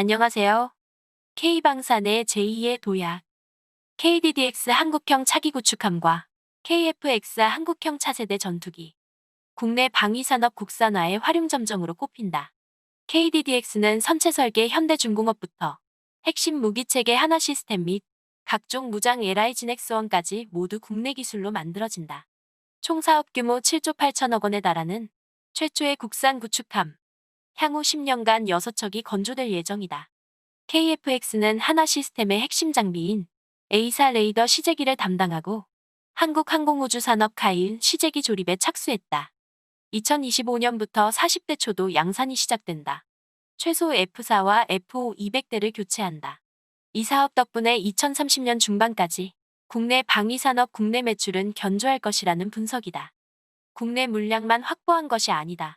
안녕하세요. K방산의 제2의 도약, KDDX 한국형 차기 구축함과 KF-X 한국형 차세대 전투기, 국내 방위산업 국산화의 활용점정으로 꼽힌다. KDDX는 선체 설계 현대중공업부터 핵심 무기체계 하나 시스템 및 각종 무장 LI 진액수원까지 모두 국내 기술로 만들어진다. 총 사업 규모 7조 8천억 원에 달하는 최초의 국산 구축함, 향후 10년간 6척이 건조될 예정이다. KF-X는 하나 시스템의 핵심 장비인 A사 레이더 시제기를 담당하고 한국항공우주산업 카일 시제기 조립에 착수했다. 2025년부터 40대 초도 양산이 시작된다. 최소 F4와 F5 200대를 교체한다. 이 사업 덕분에 2030년 중반까지 국내 방위산업 국내 매출은 견조할 것이라는 분석이다. 국내 물량만 확보한 것이 아니다.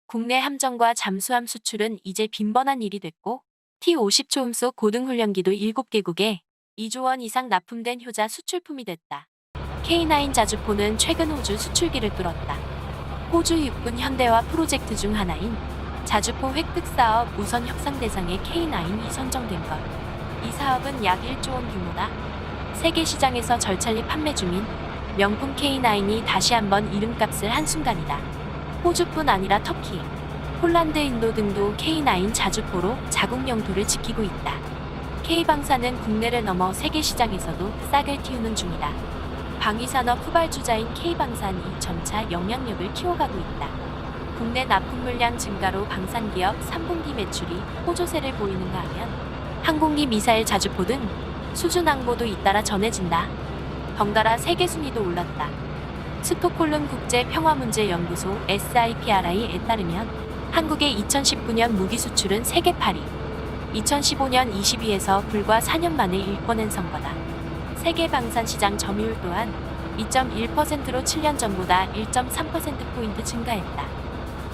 국내 함정과 잠수함 수출은 이제 빈번한 일이 됐고 T-50 초음속 고등훈련기도 7개국에 2조 원 이상 납품된 효자 수출품이 됐다. K9 자주포는 최근 호주 수출기를 뚫었다. 호주 육군 현대화 프로젝트 중 하나인 자주포 획득 사업 우선 협상 대상에 K9이 선정된 것. 이 사업은 약 1조 원 규모다. 세계 시장에서 절찬리 판매 중인 명품 K9이 다시 한번 이름값을 한 순간이다. 호주뿐 아니라 터키, 폴란드, 인도 등도 K9 자주포로 자국 영토를 지키고 있다. K방산은 국내를 넘어 세계 시장에서도 싹을 틔우는 중이다. 방위산업 후발주자인 K방산이 점차 영향력을 키워가고 있다. 국내 납품 물량 증가로 방산기업 3분기 매출이 호조세를 보이는가 하면 항공기 미사일 자주포 등 수준 항보도 잇따라 전해진다. 덩달아 세계 순위도 올랐다. 스톡홀름 국제평화문제연구소 SIPRI에 따르면 한국의 2019년 무기 수출은 세계 8위, 2015년 20위에서 불과 4년 만에 1권을 선 거다. 세계 방산 시장 점유율 또한 2.1%로 7년 전보다 1.3%포인트 증가했다.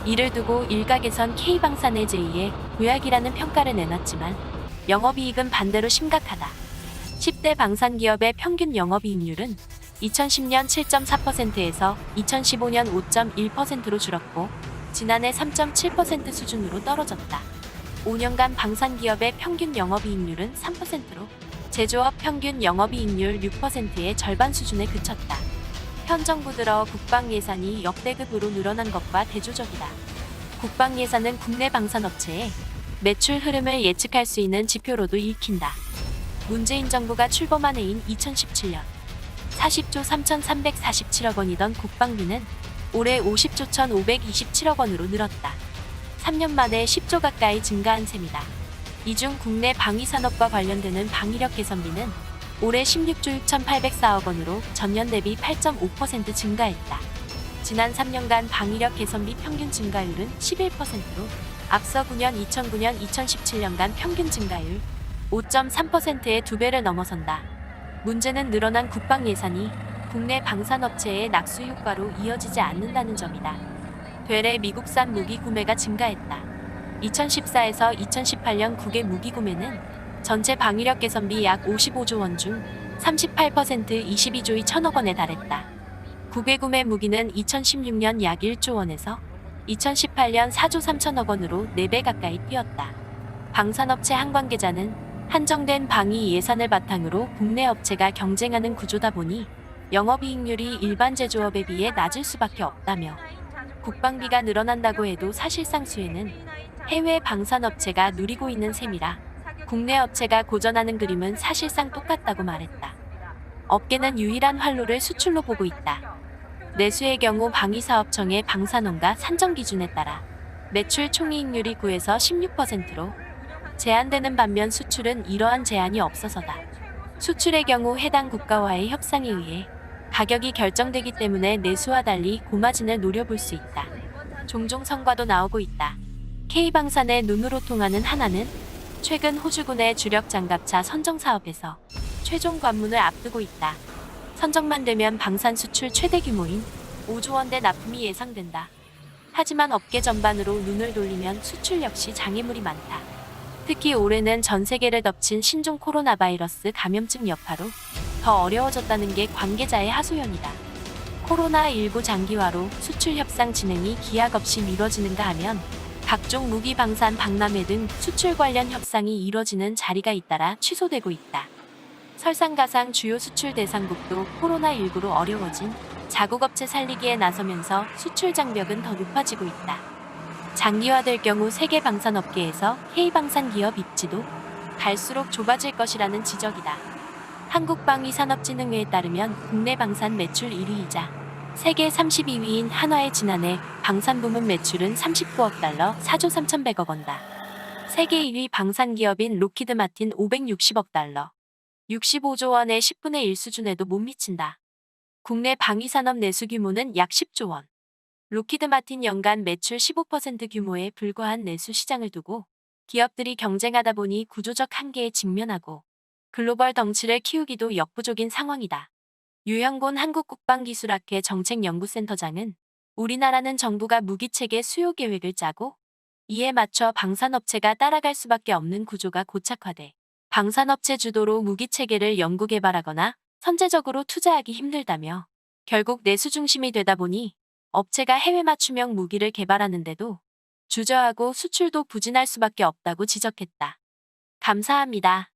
이를 두고 일각에선 K방산의 제2의 도약이라는 평가를 내놨지만 영업이익은 반대로 심각하다. 10대 방산기업의 평균 영업이익률은 2010년 7.4%에서 2015년 5.1%로 줄었고 지난해 3.7% 수준으로 떨어졌다. 5년간 방산기업의 평균 영업이익률은 3%로 제조업 평균 영업이익률 6%의 절반 수준에 그쳤다. 현 정부 들어 국방 예산이 역대급으로 늘어난 것과 대조적이다. 국방 예산은 국내 방산업체의 매출 흐름을 예측할 수 있는 지표로도 읽힌다. 문재인 정부가 출범한 해인 2017년 40조 3,347억 원이던 국방비는 올해 50조 1,527억 원으로 늘었다. 3년 만에 10조 가까이 증가한 셈이다. 이 중 국내 방위산업과 관련되는 방위력 개선비는 올해 16조 6,804억 원으로 전년 대비 8.5% 증가했다. 지난 3년간 방위력 개선비 평균 증가율은 11%로 앞서 2009년 2017년간 평균 증가율 5.3%의 2배를 넘어선다. 문제는 늘어난 국방 예산이 국내 방산업체의 낙수 효과로 이어지지 않는다는 점이다. 되레 미국산 무기 구매가 증가했다. 2014에서 2018년 국외 무기 구매는 전체 방위력 개선비 약 55조 원 중 38% 22조 2천억 원에 달했다. 국외 구매 무기는 2016년 약 1조 원에서 2018년 4조 3천억 원으로 4배 가까이 뛰었다. 방산업체 한 관계자는 한정된 방위 예산을 바탕으로 국내 업체가 경쟁하는 구조다 보니 영업이익률이 일반 제조업에 비해 낮을 수밖에 없다며 국방비가 늘어난다고 해도 사실상 수혜는 해외 방산업체가 누리고 있는 셈이라 국내 업체가 고전하는 그림은 사실상 똑같다고 말했다. 업계는 유일한 활로를 수출로 보고 있다. 내수의 경우 방위사업청의 방산원가 산정 기준에 따라 매출 총이익률이 9에서 16%로 제한되는 반면 수출은 이러한 제한이 없어서다. 수출의 경우 해당 국가와의 협상에 의해 가격이 결정되기 때문에 내수와 달리 고마진을 노려볼 수 있다. 종종 성과도 나오고 있다. K방산의 눈으로 통하는 하나는 최근 호주군의 주력 장갑차 선정 사업에서 최종 관문을 앞두고 있다. 선정만 되면 방산 수출 최대 규모인 5조 원대 납품이 예상된다. 하지만 업계 전반으로 눈을 돌리면 수출 역시 장애물이 많다. 특히 올해는 전 세계를 덮친 신종 코로나 바이러스 감염증 여파로 더 어려워졌다는 게 관계자의 하소연이다. 코로나19 장기화로 수출 협상 진행이 기약 없이 미뤄지는가 하면 각종 무기 방산 박람회 등 수출 관련 협상이 이뤄지는 자리가 잇따라 취소되고 있다. 설상가상 주요 수출 대상국도 코로나19로 어려워진 자국업체 살리기에 나서면서 수출 장벽은 더 높아지고 있다. 장기화될 경우 세계 방산업계에서 K방산 기업 입지도 갈수록 좁아질 것이라는 지적이다. 한국방위산업진흥회에 따르면 국내 방산 매출 1위이자 세계 32위인 한화의 지난해 방산 부문 매출은 39억 달러 4조 3,100억 원다. 세계 1위 방산 기업인 로키드 마틴 560억 달러 65조 원의 10분의 1 수준에도 못 미친다. 국내 방위산업 내수 규모는 약 10조 원. 로키드 마틴 연간 매출 15% 규모에 불과한 내수 시장을 두고 기업들이 경쟁하다 보니 구조적 한계에 직면하고 글로벌 덩치를 키우기도 역부족인 상황이다. 유형곤 한국국방기술학회 정책연구센터장은 우리나라는 정부가 무기체계 수요 계획을 짜고 이에 맞춰 방산업체가 따라갈 수밖에 없는 구조가 고착화돼 방산업체 주도로 무기체계를 연구개발하거나 선제적으로 투자하기 힘들다며 결국 내수 중심이 되다 보니 업체가 해외 맞춤형 무기를 개발하는데도 주저하고 수출도 부진할 수밖에 없다고 지적했다. 감사합니다.